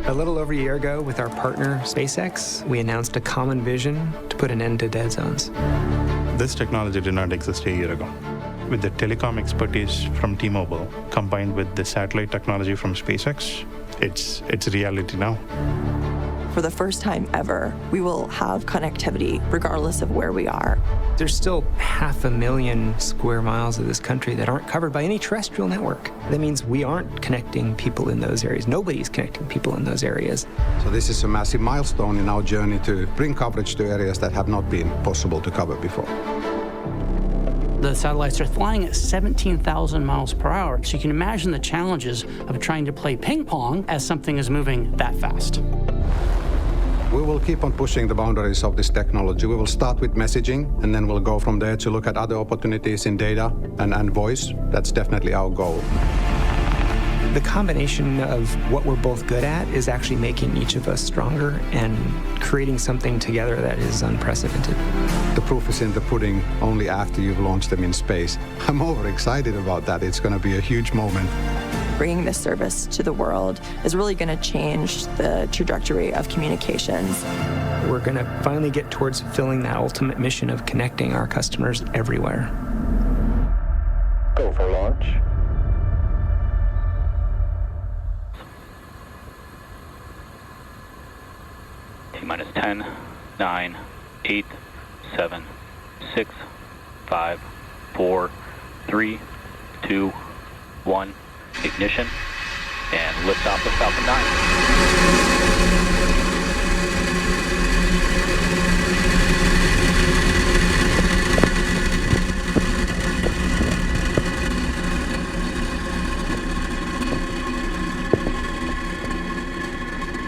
A little over a year ago, with our partner SpaceX, we announced a common vision to put an end to dead zones. This technology did not exist a year ago. With the telecom expertise from T-Mobile, combined with the satellite technology from SpaceX, it's reality now. For the first time ever, we will have connectivity regardless of where we are. There's still 500,000 square miles of this country that aren't covered by any terrestrial network. That means we aren't connecting people in those areas. Nobody's connecting people in those areas. So this is a massive milestone in our journey to bring coverage to areas that have not been possible to cover before. The satellites are flying at 17,000 miles per hour, so you can imagine the challenges of trying to play ping pong as something is moving that fast. We will keep on pushing the boundaries of this technology. We will start with messaging, and then we'll go from there to look at other opportunities in data and voice. That's definitely our goal. The combination of what we're both good at is actually making each of us stronger and creating something together that is unprecedented. The proof is in the pudding only after you've launched them in space. I'm overexcited about that. It's going to be a huge moment. Bringing this service to the world is really going to change the trajectory of communications. We're going to finally get towards fulfilling that ultimate mission of connecting our customers everywhere. Go for launch. T-minus 10, 9, 8, 7, 6, 5, 4, 3, 2, 1. Ignition and liftoff of Falcon 9.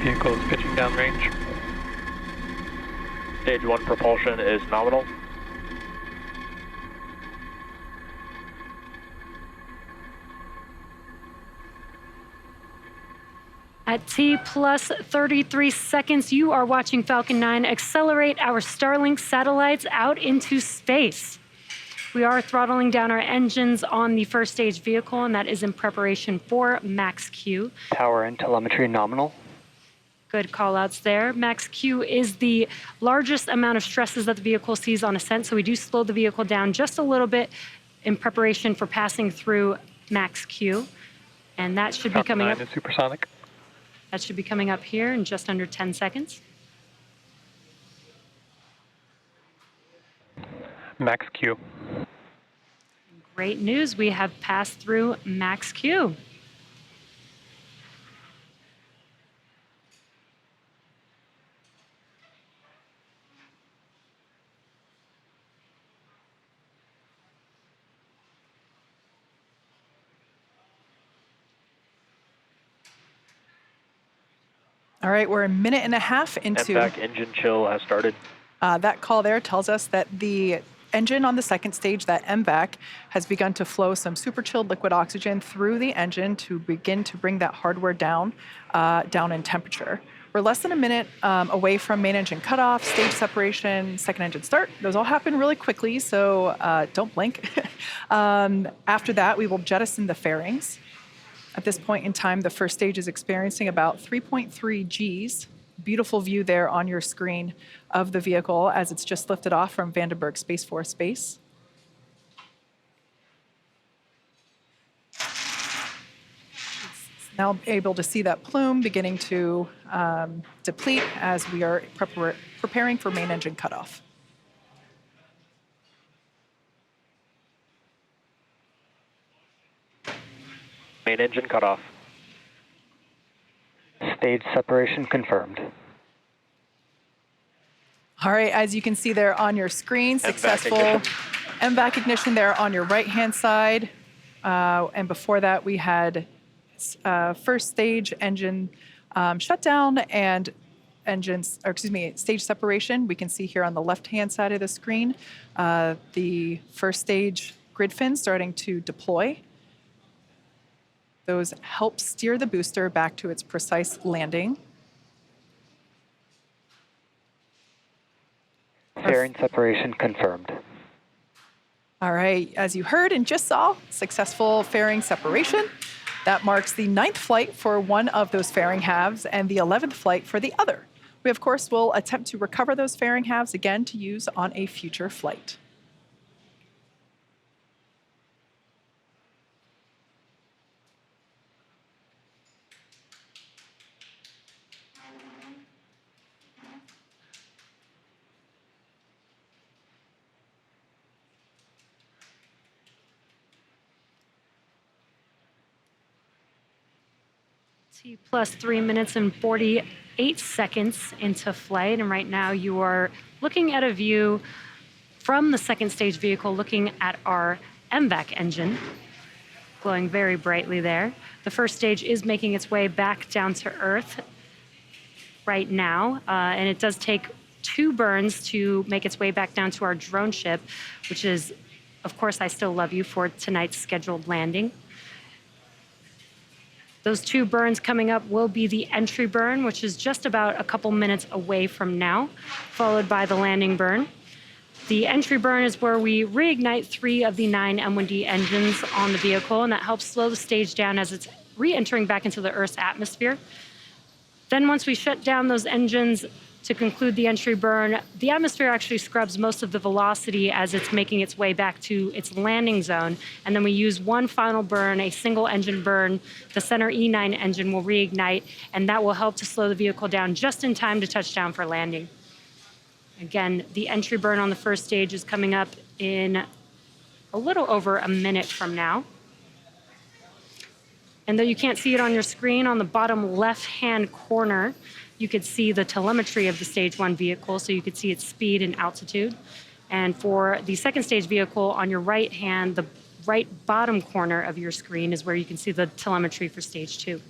Vehicle is pitching downrange. Stage 1 propulsion is nominal. At T plus 33 seconds, you are watching Falcon 9 accelerate our Starlink satellites out into space. We are throttling down our engines on the first stage vehicle, and that is in preparation for Max Q. Power and telemetry nominal. Good call-outs there. Max Q is the largest amount of stresses that the vehicle sees on ascent, so we do slow the vehicle down just a little bit in preparation for passing through Max Q. And that should be coming up. Falcon 9 is supersonic. That should be coming up here in just under 10 seconds. Max Q. Great news, we have passed through Max Q. All right, we're a minute and a half into... MVAC engine chill has started. That call there tells us that the engine on the second stage, that MVAC, has begun to flow some super chilled liquid oxygen through the engine to begin to bring that hardware down in temperature. We're less than a minute away from main engine cutoff, stage separation, second engine start. Those all happen really quickly, so don't blink. After that, we will jettison the fairings. At this point in time, the first stage is experiencing about 3.3 Gs. Beautiful view there on your screen of the vehicle as it's just lifted off from Vandenberg Space Force Base. It's now able to see that plume beginning to deplete as we are preparing for main engine cutoff. Main engine cutoff. Stage separation confirmed. All right, as you can see there on your screen, successful MVAC ignition there on your right-hand side. And before that, we had first stage engine shutdown and stage separation. We can see here on the left-hand side of the screen, the first stage grid fins starting to deploy. Those help steer the booster back to its precise landing. Fairing separation confirmed. All right, as you heard and just saw, successful fairing separation. That marks the 9th flight for one of those fairing halves and the 11th flight for the other. We, of course, will attempt to recover those fairing halves again to use on a future flight. Plus 3 minutes and 48 seconds into flight. And right now you are looking at a view from the second stage vehicle looking at our MVAC engine, glowing very brightly there. The first stage is making its way back down to Earth right now. And it does take 2 burns to make its way back down to our drone ship, which is, of course, I Still Love You for tonight's scheduled landing. Those 2 burns coming up will be the entry burn, which is just about a couple minutes away from now, followed by the landing burn. The entry burn is where we reignite 3 of the 9 M1D engines on the vehicle, and that helps slow the stage down as it's re-entering back into the Earth's atmosphere. Then once we shut down those engines to conclude the entry burn, the atmosphere actually scrubs most of the velocity as it's making its way back to its landing zone. And then we use one final burn, a single engine burn. The center E9 engine will reignite, and that will help to slow the vehicle down just in time to touch down for landing. Again, the entry burn on the first stage is coming up in a little over a minute from now. And though you can't see it on your screen, on the bottom left-hand corner, you could see the telemetry of the stage 1 vehicle, so you could see its speed and altitude. And for the second stage vehicle, on your right hand, the right bottom corner of your screen is where you can see the telemetry for stage 2.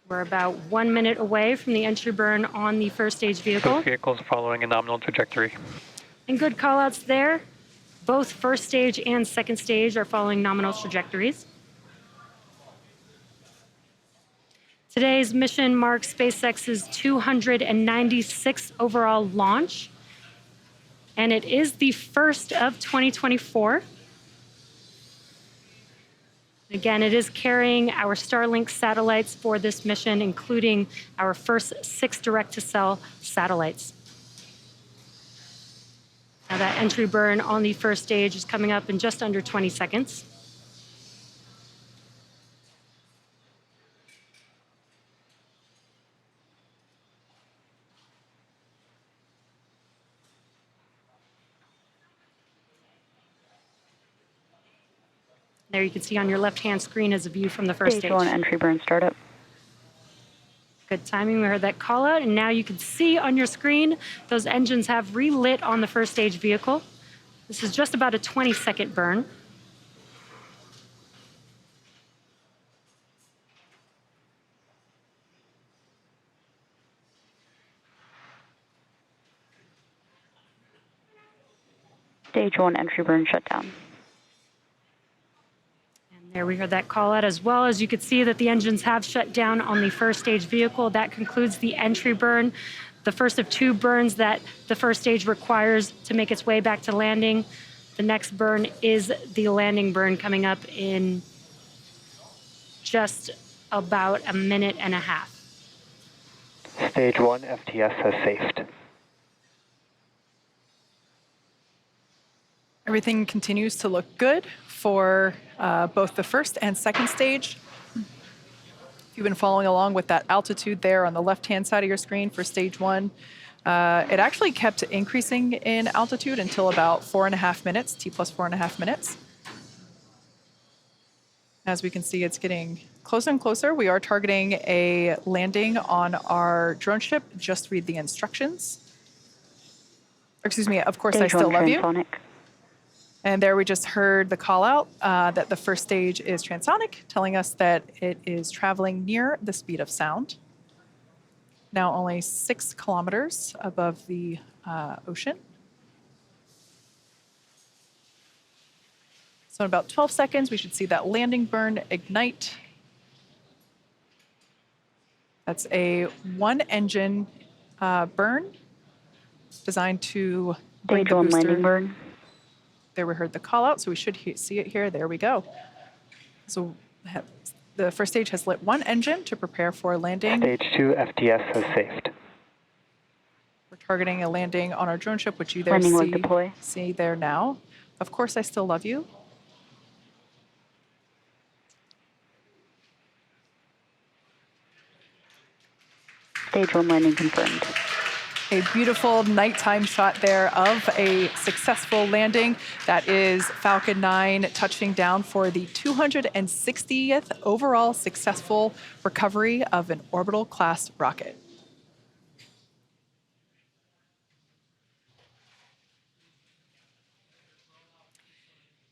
We're about 1 minute away from the entry burn on the first stage vehicle. Both vehicles are following a nominal trajectory. And good call-outs there. Both first stage and second stage are following nominal trajectories. Today's mission marks SpaceX's 296th overall launch, and it is the first of 2024. Again, it is carrying our Starlink satellites for this mission, including our first 6 direct-to-cell satellites. Now that entry burn on the first stage is coming up in just under 20 seconds. There you can see on your left-hand screen is a view from the first stage. Stage 1 entry burn startup. Good timing, we heard that call out, and now you can see on your screen those engines have relit on the first stage vehicle. This is just about a 20-second burn. Stage 1 entry burn shutdown. There we heard that call out, as well as you could see that the engines have shut down on the first stage vehicle. That concludes the entry burn, the first of 2 burns that the first stage requires to make its way back to landing. The next burn is the landing burn coming up in just about a minute and a half. Stage 1 FTS has safed. Everything continues to look good for both the first and second stage. If you've been following along with that altitude there on the left-hand side of your screen for stage 1, it actually kept increasing in altitude until about 4.5 minutes, T plus 4.5 minutes. As we can see, it's getting closer and closer. We are targeting a landing on our drone ship. Just read the instructions. Excuse me, of course, I Still Love You. And there we just heard the call out that the first stage is transonic, telling us that it is traveling near the speed of sound. Now only 6 kilometers above the ocean. So in about 12 seconds, we should see that landing burn ignite. That's a 1-engine burn designed to bring Stage the 1 booster. landing burn. there we heard the call out, so we should see it here. There we go. So the first stage has lit one engine to prepare for landing. Stage 2 FTS has safed. We're targeting a landing on our drone ship, which you there Landing leg deploy. see there now. Of course, I still love you. Stage 1 landing confirmed. A beautiful nighttime shot there of a successful landing. That is Falcon 9 touching down for the 260th overall successful recovery of an orbital class rocket.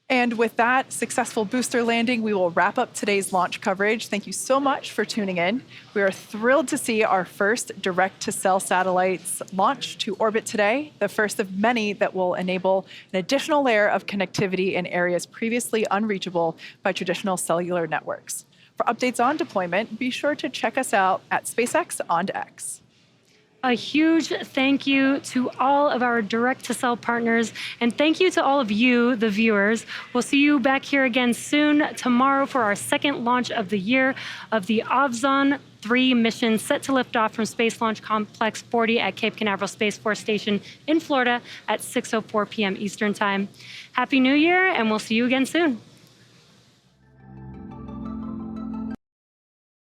And with that successful booster landing, we will wrap up today's launch coverage. Thank you so much for tuning in. We are thrilled to see our first direct-to-cell satellites launch to orbit today, the first of many that will enable an additional layer of connectivity in areas previously unreachable by traditional cellular networks. For updates on deployment, be sure to check us out at SpaceX on X. A huge thank you to all of our direct-to-cell partners, and thank you to all of you, the viewers. We'll see you back here again soon tomorrow for our second launch of the year of the Ovzon 3 mission set to lift off from Space Launch Complex 40 at Cape Canaveral Space Force Station in Florida at 6:04 p.m. Eastern Time. Happy New Year, and we'll see you again soon.